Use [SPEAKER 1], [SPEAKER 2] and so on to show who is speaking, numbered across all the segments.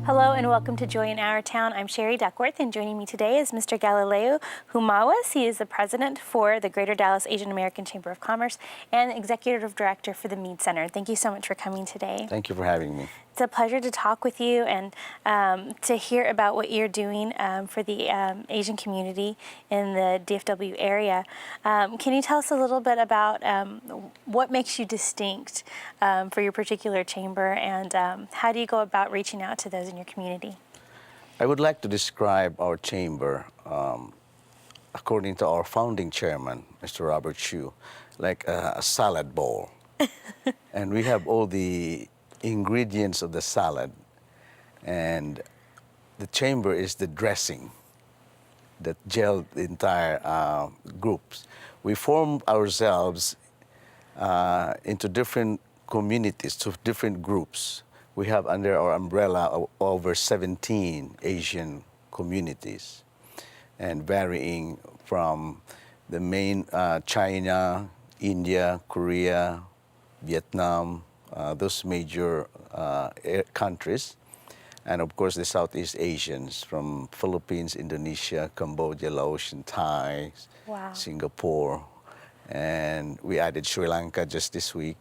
[SPEAKER 1] Hello and welcome to Joy in Our Town. I'm Sherry Duckworth, and joining me today is Mr. Galileo Humawas. He is the president for the Greater Dallas Asian American Chamber of Commerce and executive director for the Mead Center. Thank you so much for coming today.
[SPEAKER 2] Thank you for having me.
[SPEAKER 1] It's a pleasure to talk with you and to hear about what you're doing for the Asian community in the DFW area. Can you tell us a little bit about what makes you distinct for your particular chamber, and how do you go about reaching out to those in your community?
[SPEAKER 2] I would like to describe our chamber, according to our founding chairman, Mr. Robert Chu, like a salad bowl. And we have all the ingredients of the salad, and the chamber is the dressing that gelled the entire groups. We formed ourselves into different communities, to different groups. We have under our umbrella over 17 Asian communities, and varying from the main China, India, Korea, Vietnam, those major countries, and of course the Southeast Asians from Philippines, Indonesia, Cambodia, Laos, and Thai,
[SPEAKER 1] Wow.
[SPEAKER 2] Singapore, and we added Sri Lanka just this week.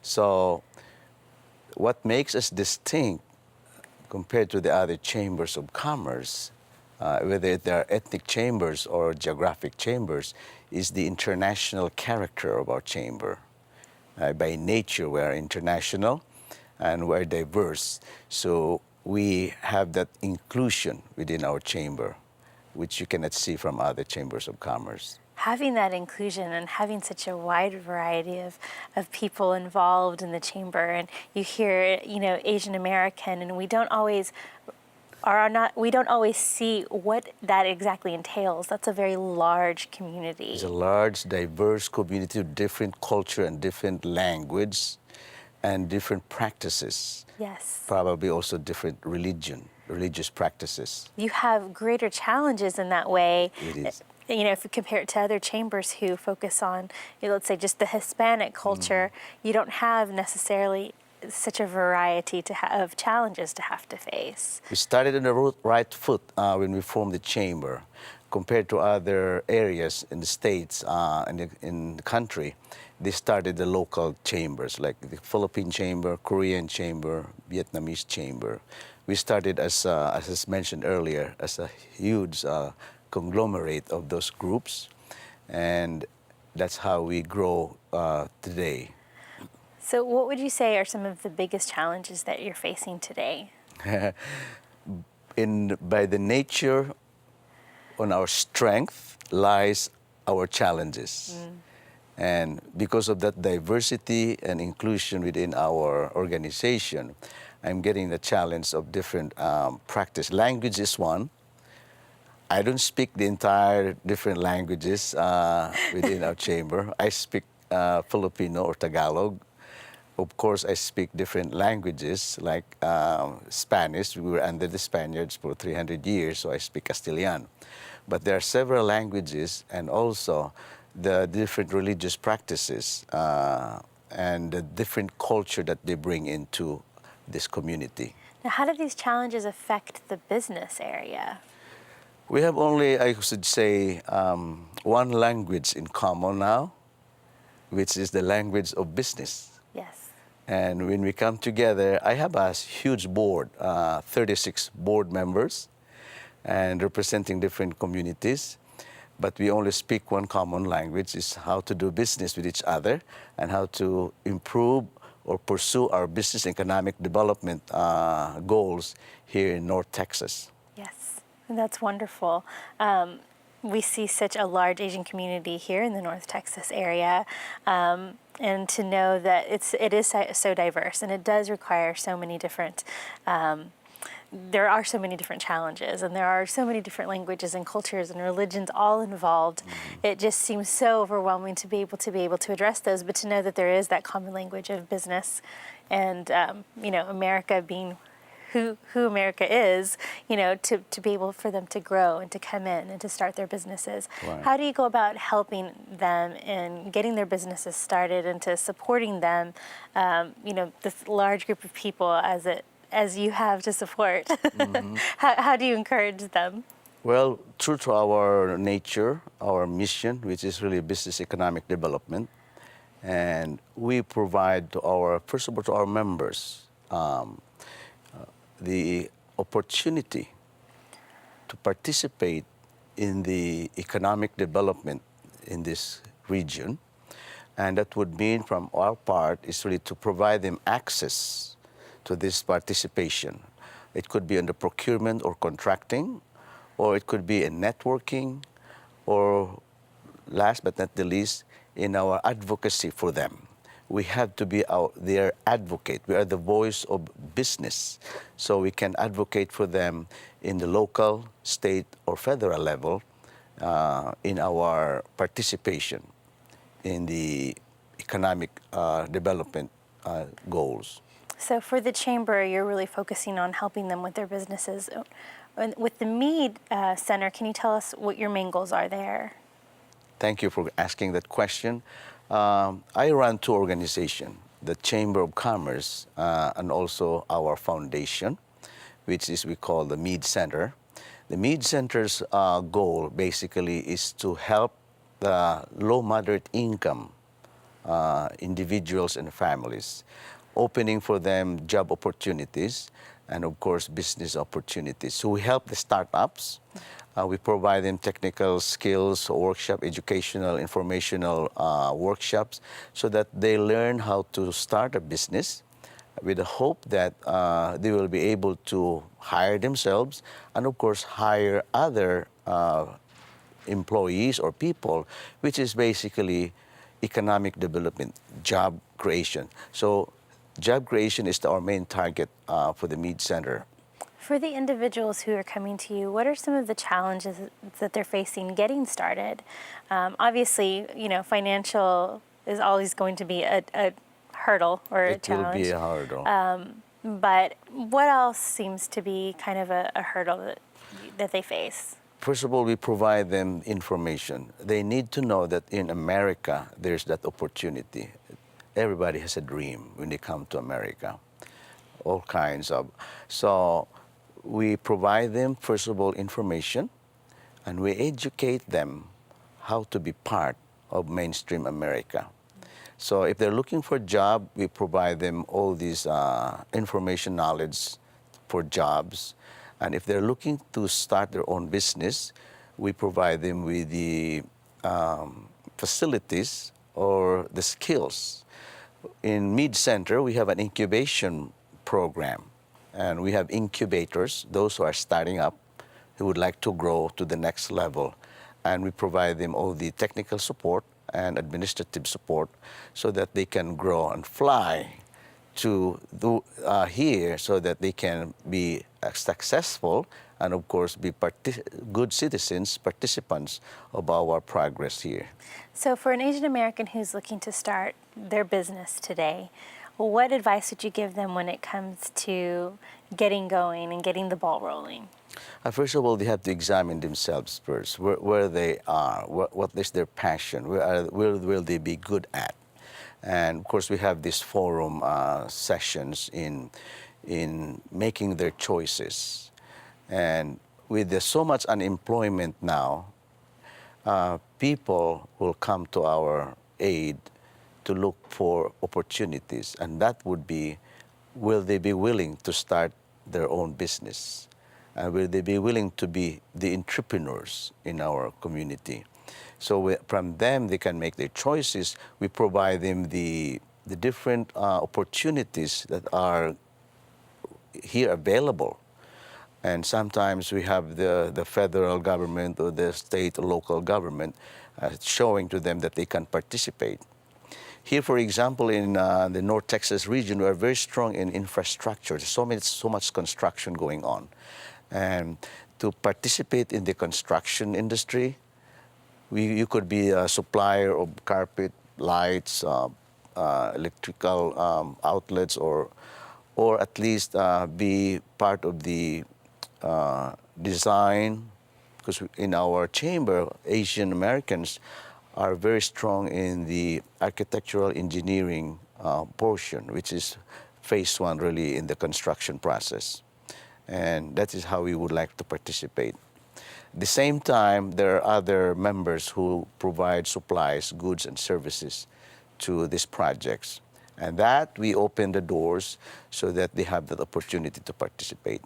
[SPEAKER 2] So what makes us distinct compared to the other chambers of commerce, whether they are ethnic chambers or geographic chambers, is the international character of our chamber. By nature, we are international and we're diverse. So we have that inclusion within our chamber, which you cannot see from other chambers of commerce.
[SPEAKER 1] Having that inclusion and having such a wide variety of people involved in the chamber, and you hear, Asian American, and we don't always see what that exactly entails. That's a very large community.
[SPEAKER 2] It's a large, diverse community with different culture and different language and different practices.
[SPEAKER 1] Yes.
[SPEAKER 2] Probably also different religious practices.
[SPEAKER 1] You have greater challenges in that way.
[SPEAKER 2] It is.
[SPEAKER 1] If you compare it to other chambers who focus on, let's say, just the Hispanic culture, you don't have necessarily such a variety of challenges to have to face.
[SPEAKER 2] We started on the right foot when we formed the chamber. Compared to other areas in the states and in the country, they started the local chambers, like the Philippine chamber, Korean chamber, Vietnamese chamber. We started, as mentioned earlier, as a huge conglomerate of those groups, and that's how we grow today.
[SPEAKER 1] So what would you say are some of the biggest challenges that you're facing today?
[SPEAKER 2] By the nature, on our strength lies our challenges. And because of that diversity and inclusion within our organization, I'm getting the challenge of different practice. Language is one. I don't speak the entire different languages within our chamber. I speak Filipino or Tagalog. Of course, I speak different languages like Spanish. We were under the Spaniards for 300 years, so I speak Castilian. But there are several languages, and also the different religious practices and the different culture that they bring into this community.
[SPEAKER 1] Now, how do these challenges affect the business area?
[SPEAKER 2] We have only, I should say, one language in common now, which is the language of business.
[SPEAKER 1] Yes.
[SPEAKER 2] And when we come together, I have a huge board, 36 board members, and representing different communities. But we only speak one common language, is how to do business with each other and how to improve or pursue our business economic development goals here in North Texas.
[SPEAKER 1] Yes, and that's wonderful. We see such a large Asian community here in the North Texas area, and to know that it is so diverse, and it does require so many different. There are so many different challenges, and there are so many different languages and cultures and religions all involved. It just seems so overwhelming to be able to address those, but to know that there is that common language of business, and America being who America is, to be able for them to grow and to come in and to start their businesses.
[SPEAKER 2] Right.
[SPEAKER 1] How do you go about helping them in getting their businesses started and to supporting them, this large group of people as it as you have to support. How do you encourage them?
[SPEAKER 2] Well, true to our nature, our mission, which is really business economic development, and we provide to our, first of all, to our members the opportunity to participate in the economic development in this region. And that would mean from our part is really to provide them access to this participation. It could be under procurement or contracting, or it could be in networking, or last but not the least, in our advocacy for them. We have to be their advocate. We are the voice of business. So we can advocate for them in the local, state, or federal level in our participation in the economic development goals.
[SPEAKER 1] So for the chamber, you're really focusing on helping them with their businesses. With the Mead Center, can you tell us what your main goals are there?
[SPEAKER 2] Thank you for asking that question. I run two organizations, the Chamber of Commerce and also our foundation, which is we call the Mead Center. The Mead Center's goal basically is to help the low moderate income individuals and families, opening for them job opportunities and of course business opportunities. So we help the startups. We provide them technical skills, workshop, educational, informational workshops so that they learn how to start a business with the hope that they will be able to hire themselves and of course hire other employees or people, which is basically economic development, job creation. So job creation is our main target for the Mead Center.
[SPEAKER 1] For the individuals who are coming to you, what are some of the challenges that they're facing getting started? Obviously, you know, financial is always going to be a hurdle or a challenge.
[SPEAKER 2] It will be a hurdle.
[SPEAKER 1] But what else seems to be kind of a hurdle that they face?
[SPEAKER 2] First of all, we provide them information. They need to know that in America, there's that opportunity. Everybody has a dream when they come to America, all kinds of. So we provide them, first of all, information, and we educate them how to be part of mainstream America. So if they're looking for a job, we provide them all these information knowledge for jobs. And if they're looking to start their own business, we provide them with the facilities or the skills. In Mead Center, we have an incubation program. And we have incubators, those who are starting up, who would like to grow to the next level. And we provide them all the technical support and administrative support so that they can grow and fly to here so that they can be successful and, of course, be good citizens, participants of our progress here.
[SPEAKER 1] So for an Asian American who's looking to start their business today, what advice would you give them when it comes to getting going and getting the ball rolling?
[SPEAKER 2] First of all, they have to examine themselves first, where they are, what is their passion, where will they be good at. And of course, we have these forum sessions in making their choices. And with so much unemployment now, people will come to our aid to look for opportunities, and that would be, will they be willing to start their own business? Will they be willing to be the entrepreneurs in our community? So from them, they can make their choices. We provide them the different opportunities that are here available. And sometimes we have the federal government or the state or local government showing to them that they can participate. Here, for example, in the North Texas region, we are very strong in infrastructure. There's so much construction going on. And to participate in the construction industry, you could be a supplier of carpet, lights, electrical outlets, or at least be part of the design, because in our chamber, Asian Americans are very strong in the architectural engineering portion, which is phase one really in the construction process. And that is how we would like to participate. At the same time, there are other members who provide supplies, goods, and services to these projects. And that we open the doors so that they have that opportunity to participate.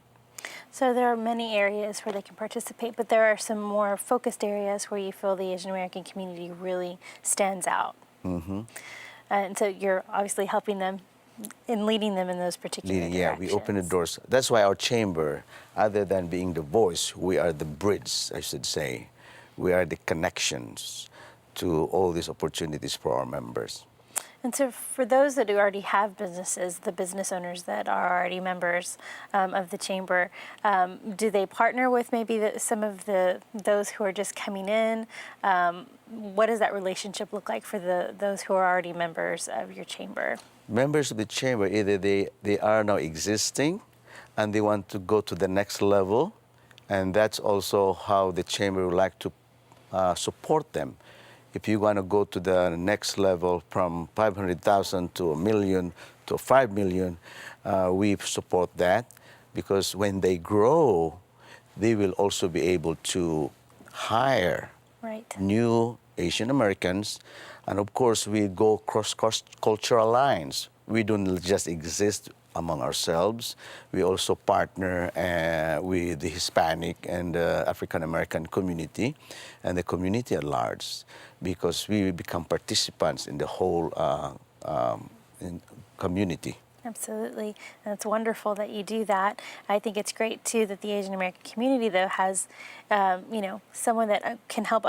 [SPEAKER 1] So there are many areas where they can participate, but there are some more focused areas where you feel the Asian American community really stands out.
[SPEAKER 2] Mm-hmm.
[SPEAKER 1] And so you're obviously helping them and leading them in those particular directions.
[SPEAKER 2] Yeah, we open the doors. That's why our chamber, other than being the voice, we are the bridge, I should say. We are the connections to all these opportunities for our members.
[SPEAKER 1] And so for those that already have businesses, the business owners that are already members of the chamber, do they partner with maybe some of those who are just coming in? What does that relationship look like for those who are already members of your chamber?
[SPEAKER 2] Members of the chamber, either they are now existing and they want to go to the next level, and that's also how the chamber would like to support them. If you want to go to the next level from 500,000 to 1 million to 5 million, we support that, because when they grow, they will also be able to hire new Asian Americans. And of course, we go cross-cultural lines. We don't just exist among ourselves. We also partner with the Hispanic and African American community and the community at large, because we become participants in the whole community.
[SPEAKER 1] Absolutely. And it's wonderful that you do that. I think it's great, too, that the Asian American community, though, has, someone that can help,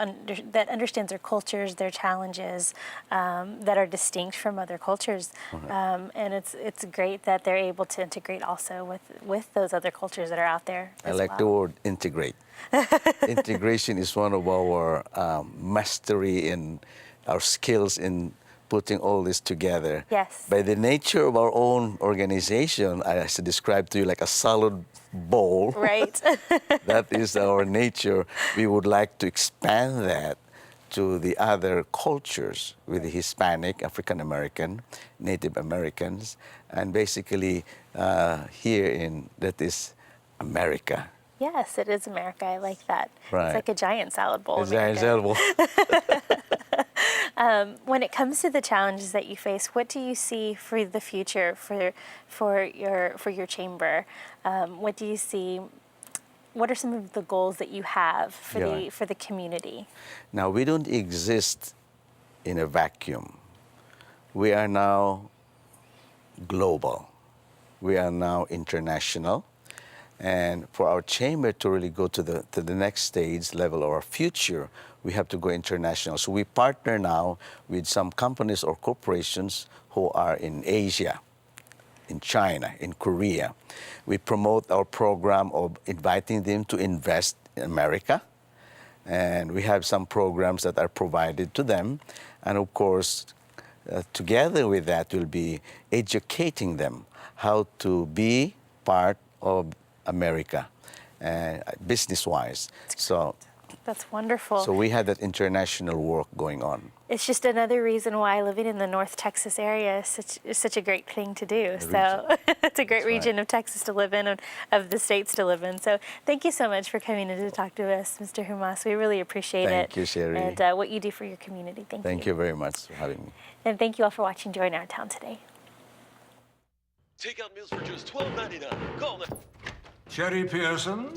[SPEAKER 1] that understands their cultures, their challenges, that are distinct from other cultures. And it's great that they're able to integrate also with those other cultures that are out there as
[SPEAKER 2] I like the word integrate. Integration is one of our mastery in our skills in putting all this together.
[SPEAKER 1] Yes.
[SPEAKER 2] By the nature of our own organization, I should describe to you like a solid bowl.
[SPEAKER 1] Right.
[SPEAKER 2] That is our nature. We would like to expand that to the other cultures with the Hispanic, African American, Native Americans, and basically that is America.
[SPEAKER 1] Yes, it is America. I like that.
[SPEAKER 2] Right.
[SPEAKER 1] It's like a giant salad bowl.
[SPEAKER 2] A giant salad bowl.
[SPEAKER 1] When it comes to the challenges that you face, what do you see for the future for your chamber? What do you see? What are some of the goals that you have for the community?
[SPEAKER 2] Now, we don't exist in a vacuum. We are now global. We are now international. And for our chamber to really go to the next stage level of our future, we have to go international. So we partner now with some companies or corporations who are in Asia, in China, in Korea. We promote our program of inviting them to invest in America. And we have some programs that are provided to them. And of course, together with that, we'll be educating them how to be part of America, business-wise. So
[SPEAKER 1] that's wonderful.
[SPEAKER 2] So we had that international work going on.
[SPEAKER 1] It's just another reason why living in the North Texas area is such a great thing to do. So it's a great region of Texas to live in, and of the states to live in. So thank you so much for coming in to talk to us, Mr. Humas. We really appreciate it.
[SPEAKER 2] Thank you, Sherry.
[SPEAKER 1] And what you do for your community. Thank you.
[SPEAKER 2] Thank you very much for having me.
[SPEAKER 1] And thank you all for watching Join Our Town today.
[SPEAKER 3] Take out meals for just $12.99. Call now.
[SPEAKER 4] Sherry Pearson,